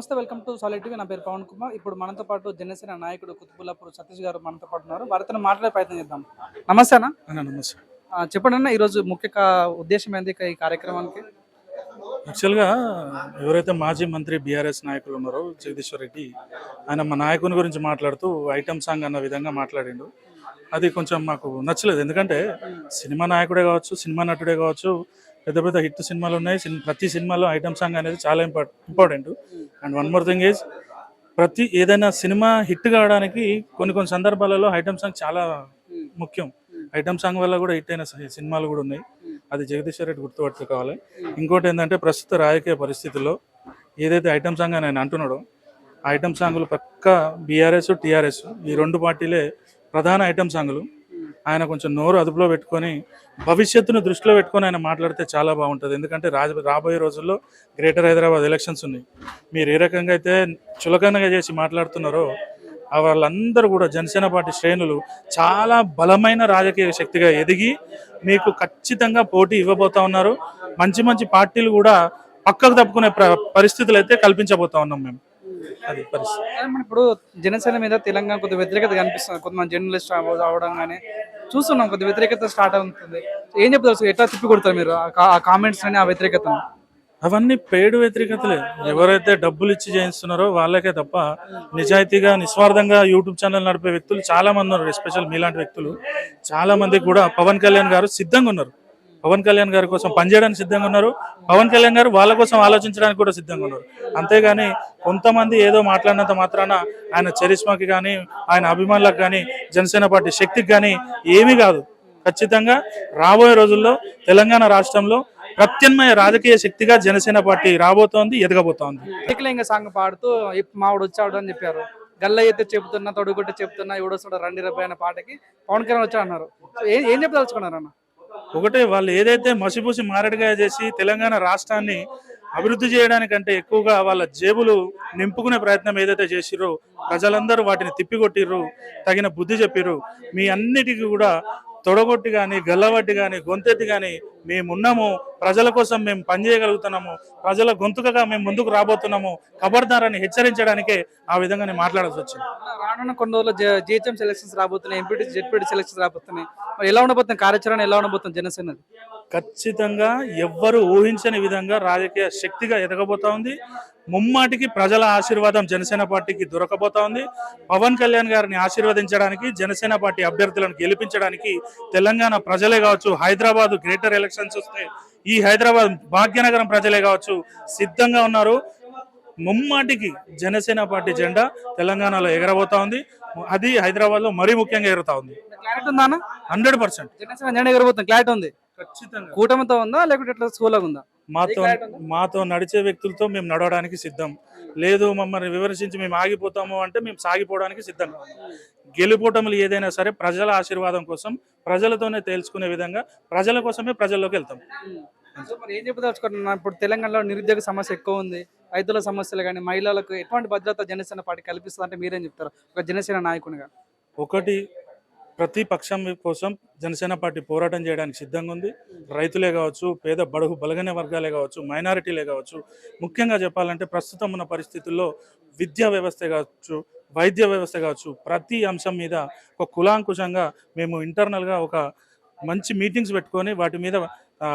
నమస్తే, welcome to solid TV. నా పేరు పవన్ కుమార్. ఇప్పుడు మనతో పాటు జనసేన నాయకుడు కుతుబుల్లాపూర్ సతీష్ గారు మనతో పాటు ఉన్నారు. వారితో మాట్లాడే ప్రయత్నం చేద్దాం. నమస్తే అన్న. నమస్తే. చెప్పండి అన్న, ఈరోజు ముఖ్య ఉద్దేశం ఏంది ఈ కార్యక్రమానికి? యాక్చువల్గా ఎవరైతే మాజీ మంత్రి బీఆర్ఎస్ నాయకులు ఉన్నారో జగదీశ్వర్ రెడ్డి, ఆయన మా నాయకుని గురించి మాట్లాడుతూ ఐటమ్ సాంగ్ అన్న విధంగా మాట్లాడిండు. అది కొంచెం మాకు నచ్చలేదు. ఎందుకంటే సినిమా నాయకుడే కావచ్చు, సినిమా నటుడే కావచ్చు, పెద్ద పెద్ద హిట్ సినిమాలు ఉన్నాయి. ప్రతి సినిమాలో ఐటమ్ సాంగ్ అనేది చాలా important. And one more thing is, ప్రతి ఏదైనా సినిమా హిట్ కావడానికి కొన్ని సందర్భాలలో ఐటమ్ సాంగ్ చాలా ముఖ్యం. ఐటమ్ సాంగ్ వల్ల కూడా హిట్ అయిన సినిమాలు కూడా ఉన్నాయి. అది జగదీశ్వర్ రెడ్డి గుర్తుపట్టుకోవాలి. ఇంకోటి ఏంటంటే, ప్రస్తుత రాజకీయ పరిస్థితుల్లో ఏదైతే ఐటమ్ సాంగ్ అని ఆయన అంటున్నాడో, ఆ ఐటమ్ సాంగులు పక్క బీఆర్ఎస్ టీఆర్ఎస్ ఈ రెండు పార్టీలే ప్రధాన ఐటమ్ సాంగులు. ఆయన కొంచెం నోరు అదుపులో పెట్టుకొని భవిష్యత్తును దృష్టిలో పెట్టుకొని ఆయన మాట్లాడితే చాలా బాగుంటుంది. ఎందుకంటే రాబోయే రోజుల్లో గ్రేటర్ హైదరాబాద్ ఎలక్షన్స్ ఉన్నాయి. మీరు ఏ రకంగా అయితే చులకనగా చేసి మాట్లాడుతున్నారో, వాళ్ళందరూ కూడా జనసేన పార్టీ శ్రేణులు చాలా బలమైన రాజకీయ శక్తిగా ఎదిగి మీకు ఖచ్చితంగా పోటీ ఇవ్వబోతా ఉన్నారు. మంచి పార్టీలు కూడా పక్కకు తప్పుకునే పరిస్థితులు అయితే కల్పించబోతా ఉన్నాం మేము. అది పరిస్థితి. ఇప్పుడు జనసేన మీద తెలంగాణ కొద్ది వ్యతిరేకత కనిపిస్తుంది. కొంతమంది జర్నలిస్ట్ అవడం కానీ చూస్తున్నాం, కొద్ది వ్యతిరేకత స్టార్ట్ అవుతుంది. ఏం చెప్తారు, ఎట్లా తిప్పి కొడతారు మీరు ఆ కామెంట్స్ అని, ఆ వ్యతిరేకతను? అవన్నీ పేడు వ్యతిరేకతలే. ఎవరైతే డబ్బులు ఇచ్చి చేయిస్తున్నారో వాళ్ళకే తప్ప నిజాయితీగా నిస్వార్థంగా యూట్యూబ్ ఛానల్ నడిపే వ్యక్తులు చాలా మంది ఉన్నారు. ఎస్పెషల్ మీలాంటి వ్యక్తులు చాలా మంది కూడా పవన్ కళ్యాణ్ గారు సిద్ధంగా ఉన్నారు. పవన్ కళ్యాణ్ గారి కోసం పనిచేయడానికి సిద్ధంగా ఉన్నారు. పవన్ కళ్యాణ్ గారు వాళ్ళ కోసం ఆలోచించడానికి కూడా సిద్ధంగా ఉన్నారు. అంతేగాని కొంతమంది ఏదో మాట్లాడినంత మాత్రాన ఆయన చరిష్మాకి కానీ, ఆయన అభిమానులకు కానీ, జనసేన పార్టీ శక్తికి కానీ ఏమీ కాదు. ఖచ్చితంగా రాబోయే రోజుల్లో తెలంగాణ రాష్ట్రంలో ప్రత్యామ్నాయ రాజకీయ శక్తిగా జనసేన పార్టీ రాబోతోంది, ఎదగబోతోంది. ఏకలింగ సాంగ్ పాడుతూ మావాడు వచ్చాడు అని చెప్పారు. గల్ల అయితే చెబుతున్నా, తొడుగుట్ట చెప్తున్నా, ఎవడొస్తాడు రండి రబ్బాయి అనే పాటకి పవన్ కళ్యాణ్ వచ్చాడు అన్నారు. ఏం చెప్పదలుచుకున్నారు అన్న? ఒకటే, వాళ్ళు ఏదైతే మసిపూసి మారడిగా చేసి తెలంగాణ రాష్ట్రాన్ని అభివృద్ధి చేయడానికంటే ఎక్కువగా వాళ్ళ జేబులు నింపుకునే ప్రయత్నం ఏదైతే చేసిర్రో, ప్రజలందరూ వాటిని తిప్పికొట్టిర్రు, తగిన బుద్ధి చెప్పిర్రు. మీ అన్నిటికీ కూడా తొడగొట్టి కానీ, గల్లబట్టి కానీ, గొంతెత్తి కానీ మేమున్నాము, ప్రజల కోసం మేము పనిచేయగలుగుతున్నాము, ప్రజల గొంతుకగా మేము ముందుకు రాబోతున్నాము, ఖబర్దారని హెచ్చరించడానికే ఆ విధంగా నేను మాట్లాడాల్సి వచ్చింది. రానున్న కొన్ని రోజుల్లో జిహెచ్ఎం సెలక్షన్స్ రాబోతున్నాయి, ఎంపీటీ జెడ్పీటీ సెలక్షన్స్ రాబోతున్నాయి. ఎలా ఉండబోతుంది కార్యాచరణ, ఎలా ఉండబోతుంది జనసేన? ఖచ్చితంగా ఎవ్వరు ఊహించని విధంగా రాజకీయ శక్తిగా ఎదగబోతా ఉంది. ముమ్మాటికి ప్రజల ఆశీర్వాదం జనసేన పార్టీకి దొరకబోతా ఉంది. పవన్ కళ్యాణ్ గారిని ఆశీర్వదించడానికి, జనసేన పార్టీ అభ్యర్థులను గెలిపించడానికి తెలంగాణ ప్రజలే కావచ్చు, హైదరాబాద్ గ్రేటర్ ఎలక్షన్స్ వస్తే ఈ హైదరాబాద్ భాగ్యనగరం ప్రజలే కావచ్చు సిద్ధంగా ఉన్నారు. ముమ్మాటికి జనసేన పార్టీ జెండా తెలంగాణలో ఎగరబోతా ఉంది. అది హైదరాబాద్ లో మరీ ముఖ్యంగా ఎగురుతా ఉంది. 100% జనసేన జెండా ఎగరబోతుంది. క్లారిటీ ఉంది. ఖచ్చితంగా కూటమితో ఉందా లేకుంటే ఎట్లా స్కూల్గా ఉందా? మాతో నడిచే వ్యక్తులతో మేము నడవడానికి సిద్ధం. లేదు మమ్మల్ని విమర్శించి మేము ఆగిపోతాము అంటే మేము సాగిపోవడానికి సిద్ధంగా ఉన్నాం. గెలుపోటములు ఏదైనా సరే ప్రజల ఆశీర్వాదం కోసం, ప్రజలతోనే తేల్చుకునే విధంగా, ప్రజల కోసమే ప్రజల్లోకి వెళ్తాం. ఏం చెప్పదలుచుకుంటున్నా, ఇప్పుడు తెలంగాణలో నిరుద్యోగ సమస్య ఎక్కువ ఉంది. రైతుల సమస్యలు కానీ, మహిళలకు ఎటువంటి భద్రత జనసేన పార్టీ కల్పిస్తుంది అంటే మీరేం చెప్తారు ఒక జనసేన నాయకునిగా? ఒకటి, ప్రతి పక్షం కోసం జనసేన పార్టీ పోరాటం చేయడానికి సిద్ధంగా ఉంది. రైతులే కావచ్చు, పేద బడుగు బలగనే వర్గాలే కావచ్చు, మైనారిటీలే కావచ్చు. ముఖ్యంగా చెప్పాలంటే ప్రస్తుతం ఉన్న పరిస్థితుల్లో విద్యా వ్యవస్థ కావచ్చు, వైద్య వ్యవస్థ కావచ్చు, ప్రతి అంశం మీద ఒక కులాంకుశంగా మేము ఇంటర్నల్గా ఒక మంచి మీటింగ్స్ పెట్టుకొని వాటి మీద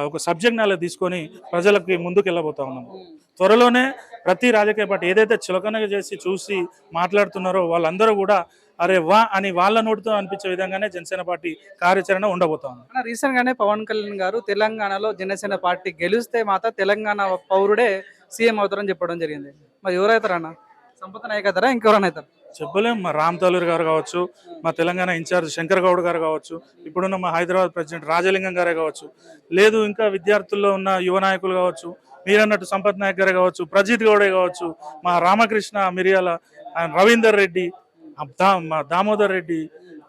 ఒక సబ్జెక్ట్ నాలెడ్జ్ తీసుకొని ప్రజలకి ముందుకు వెళ్ళబోతా ఉన్నాము. త్వరలోనే ప్రతి రాజకీయ పార్టీ ఏదైతే చులకనగా చేసి చూసి మాట్లాడుతున్నారో వాళ్ళందరూ కూడా అరే వా అని వాళ్ళ నోటితో అనిపించే విధంగానే జనసేన పార్టీ కార్యాచరణ ఉండబోతా ఉంది. రీసెంట్ గానే పవన్ కళ్యాణ్ గారు తెలంగాణలో జనసేన పార్టీ గెలిస్తే మాత్రం తెలంగాణ పౌరుడే సీఎం అవుతారని చెప్పడం జరిగింది. మరి ఎవరైతారన్న? సంపద నాయక్ అవుతారా, ఇంకెవరైనా అవుతారు? చెప్పలేం. మా రామ్ తలూరి గారు కావచ్చు, మా తెలంగాణ ఇన్ఛార్జ్ శంకర్ గౌడ్ గారు కావచ్చు, ఇప్పుడున్న మా హైదరాబాద్ ప్రెసిడెంట్ రాజలింగం గారే కావచ్చు, లేదు ఇంకా విద్యార్థుల్లో ఉన్న యువ నాయకులు కావచ్చు, మీరన్నట్టు సంపత్ నాయక్ గారే కావచ్చు, ప్రజిత్ గౌడే కావచ్చు, మా రామకృష్ణ మిరియాల, రవీందర్ రెడ్డి, మా దామోదర్ రెడ్డి,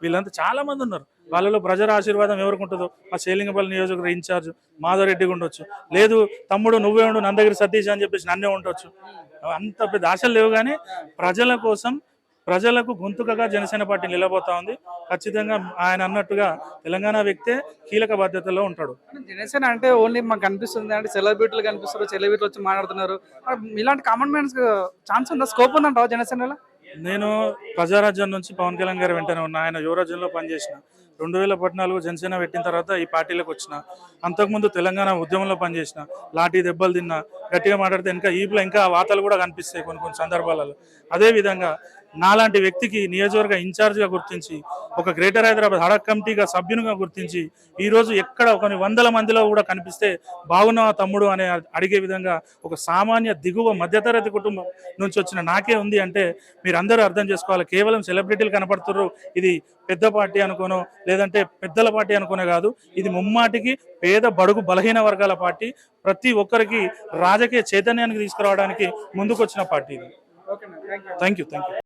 వీళ్ళంతా చాలా మంది ఉన్నారు. వాళ్ళలో ప్రజల ఆశీర్వాదం ఎవరికి ఉంటుందో మా శ్రీలింగపల్లి నియోజకవర్గ ఇన్ఛార్జ్ మాధవ్ రెడ్డిగా ఉండొచ్చు, లేదు తమ్ముడు నువ్వే ఉండు నందగిరి సతీష్ అని చెప్పేసి నన్నే ఉండొచ్చు. అంత పెద్ద ఆశలు లేవు, కానీ ప్రజల కోసం ప్రజలకు గొంతుకగా జనసేన పార్టీ నిలబోతా ఉంది. ఖచ్చితంగా ఆయన అన్నట్టుగా తెలంగాణ వ్యక్తే కీలక బాధ్యతలో ఉంటాడు. జనసేన అంటే ఓన్లీ మాకు కనిపిస్తుంది అంటే సెలబ్రిటీలు కనిపిస్తారు, సెలబ్రిటీలు వచ్చి మాట్లాడుతున్నారు. ఇలాంటి కామన్ మ్యాన్స్ ఛాన్స్ ఉందా, స్కోప్ ఉందంటావా జనసేనలో? నేను ప్రజారాజ్యం నుంచి పవన్ కళ్యాణ్ గారు వెంటనే ఉన్నా. ఆయన యువరాజ్యంలో పనిచేసిన 2014 జనసేన పెట్టిన తర్వాత ఈ పార్టీలోకి వచ్చిన. అంతకుముందు తెలంగాణ ఉద్యమంలో పనిచేసిన, లాఠీ దెబ్బలు తిన్నా, గట్టిగా మాట్లాడితే ఇంకా ఈపులో ఇంకా వార్తలు కూడా కనిపిస్తాయి కొన్ని సందర్భాలలో. అదేవిధంగా నాలాంటి వ్యక్తికి నియోజకవర్గ ఇన్ఛార్జ్గా గుర్తించి, ఒక గ్రేటర్ హైదరాబాద్ హడక్ కమిటీగా సభ్యునిగా గుర్తించి, ఈరోజు ఎక్కడ కొన్ని వందల మందిలో కూడా కనిపిస్తే బాగున్నావా తమ్ముడు అనే అడిగే విధంగా ఒక సామాన్య దిగువ మధ్యతరగతి కుటుంబం నుంచి వచ్చిన నాకే ఉంది అంటే మీరందరూ అర్థం చేసుకోవాలి. కేవలం సెలబ్రిటీలు కనపడుతున్నారు, ఇది పెద్ద పార్టీ అనుకోనో లేదంటే పెద్దల పార్టీ అనుకునే కాదు, ఇది ముమ్మాటికి పేద బడుగు బలహీన వర్గాల పార్టీ. ప్రతి ఒక్కరికి రాజకీయ చైతన్యానికి తీసుకురావడానికి ముందుకొచ్చిన పార్టీ ఇది. Okay, thank you. Thank you.